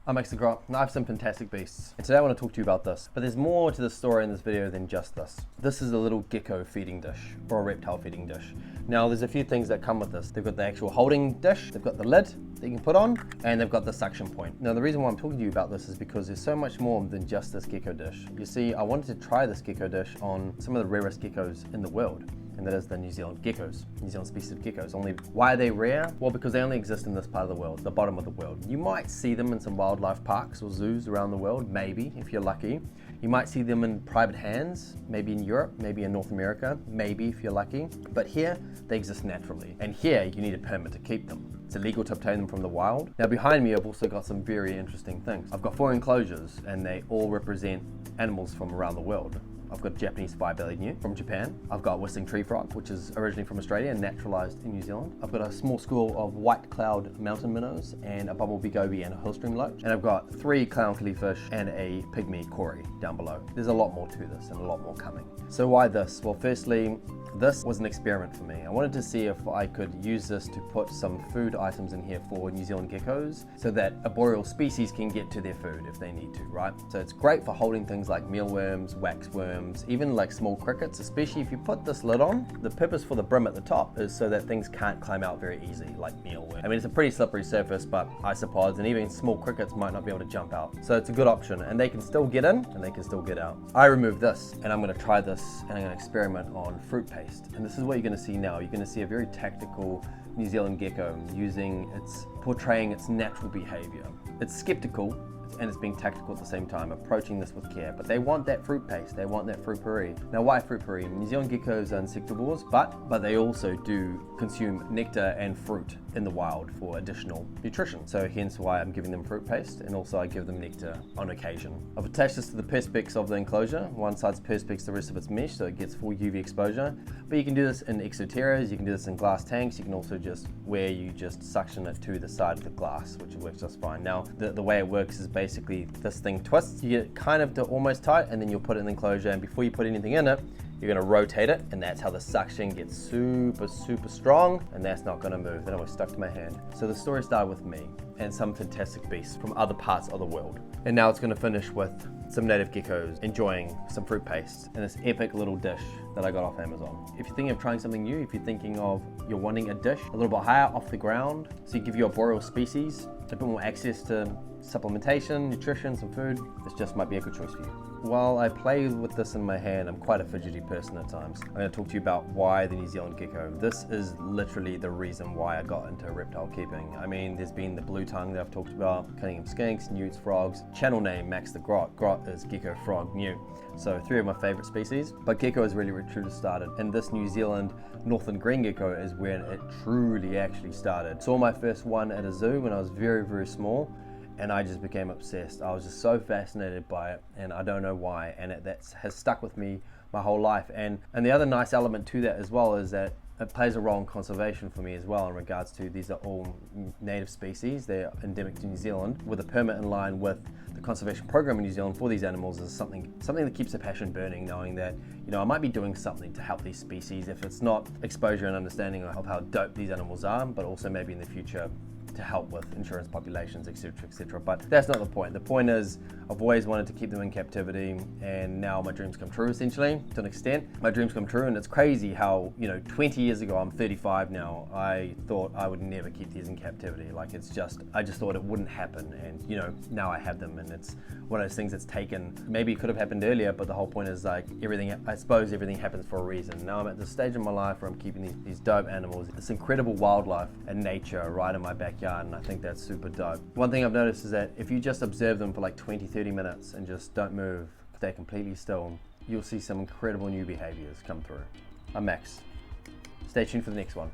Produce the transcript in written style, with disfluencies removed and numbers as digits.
I'm Max the Grot, and I have some fantastic beasts. And today I want to talk to you about this. But there's more to the story in this video than just this. This is a little gecko feeding dish, or a reptile feeding dish. Now there's a few things that come with this. They've got the actual holding dish, they've got the lid that you can put on, and they've got the suction point. Now the reason why I'm talking to you about this is because there's so much more than just this gecko dish. You see, I wanted to try this gecko dish on some of the rarest geckos in the world. And that is the New Zealand geckos, New Zealand species of geckos. Why are they rare? Well, because they only exist in this part of the world, the bottom of the world. You might see them in some wildlife parks or zoos around the world, maybe, if you're lucky. You might see them in private hands, maybe in Europe, maybe in North America, maybe if you're lucky. But here, they exist naturally. And here, you need a permit to keep them. It's illegal to obtain them from the wild. Now behind me, I've also got some very interesting things. I've got 4 enclosures, and they all represent animals from around the world. I've got Japanese spy-bellied newt from Japan. I've got whistling tree frog, which is originally from Australia and naturalized in New Zealand. I've got a small school of white cloud mountain minnows and a bumblebee goby and a hillstream loach. And I've got 3 clown killifish and a pygmy cory down below. There's a lot more to this and a lot more coming. So why this? Well, firstly, this was an experiment for me. I wanted to see if I could use this to put some food items in here for New Zealand geckos so that arboreal species can get to their food if they need to, right? So it's great for holding things like mealworms, waxworms, even like small crickets, especially if you put this lid on. The purpose for the brim at the top is so that things can't climb out very easily, like mealworms. I mean, it's a pretty slippery surface, but isopods and even small crickets might not be able to jump out. So it's a good option, and they can still get in and they can still get out. I removed this, and I'm gonna try this, and I'm gonna experiment on fruit paste. And this is what you're going to see now. You're going to see a very tactical New Zealand gecko portraying its natural behavior. It's skeptical and it's being tactical at the same time, approaching this with care. But they want that fruit paste, they want that fruit puree. Now why fruit puree? New Zealand geckos are insectivores, but they also do consume nectar and fruit in the wild for additional nutrition. So hence why I'm giving them fruit paste, and also I give them nectar on occasion. I've attached this to the perspex of the enclosure. One side's perspex, the rest of it's mesh, so it gets full UV exposure. But you can do this in exoterras, you can do this in glass tanks, you can also just suction it to the side of the glass, which works just fine. Now, the way it works is basically this thing twists, you get it kind of to almost tight, and then you'll put it in the enclosure, and before you put anything in it, you're gonna rotate it, and that's how the suction gets super strong, and that's not gonna move. Then it was stuck to my hand. So the story started with me and some fantastic beasts from other parts of the world. And now it's gonna finish with some native geckos enjoying some fruit paste in this epic little dish that I got off Amazon. If you're thinking of trying something new, if you're thinking of you're wanting a dish a little bit higher off the ground, so you give your arboreal species a bit more access to supplementation, nutrition, some food, this just might be a good choice for you. While I play with this in my hand, I'm quite a fidgety person at times. I'm going to talk to you about why the New Zealand gecko. This is literally the reason why I got into reptile keeping. I mean, there's been the blue tongue that I've talked about, Cunningham skinks, newts, frogs. Channel name, Max the Grot. Grot is gecko, frog, newt. So 3 of my favorite species, but gecko is really truly started. And this New Zealand northern green gecko is when it truly actually started. Saw my first one at a zoo when I was very small, and I just became obsessed. I was just so fascinated by it, and I don't know why, and that has stuck with me my whole life. And the other nice element to that as well is that it plays a role in conservation for me as well, in regards to these are all native species, they're endemic to New Zealand, with a permit in line with the conservation program in New Zealand for these animals is something that keeps the passion burning, knowing that, you know, I might be doing something to help these species, if it's not exposure and understanding of how dope these animals are, but also maybe in the future to help with insurance populations, etc. But that's not the point. The point is, I've always wanted to keep them in captivity, and now my dreams come true, essentially, to an extent. My dreams come true, and it's crazy how, you know, 20 years ago, I'm 35 now, I thought I would never keep these in captivity. Like, I just thought it wouldn't happen, and, you know, now I have them, and it's one of those things that's taken, maybe it could have happened earlier, but the whole point is, like, I suppose everything happens for a reason. Now I'm at the stage in my life where I'm keeping these dope animals, this incredible wildlife and nature right in my backyard, and I think that's super dope. One thing I've noticed is that if you just observe them for like 20-30 minutes and just don't move, stay completely still, you'll see some incredible new behaviors come through. I'm Max. Stay tuned for the next one.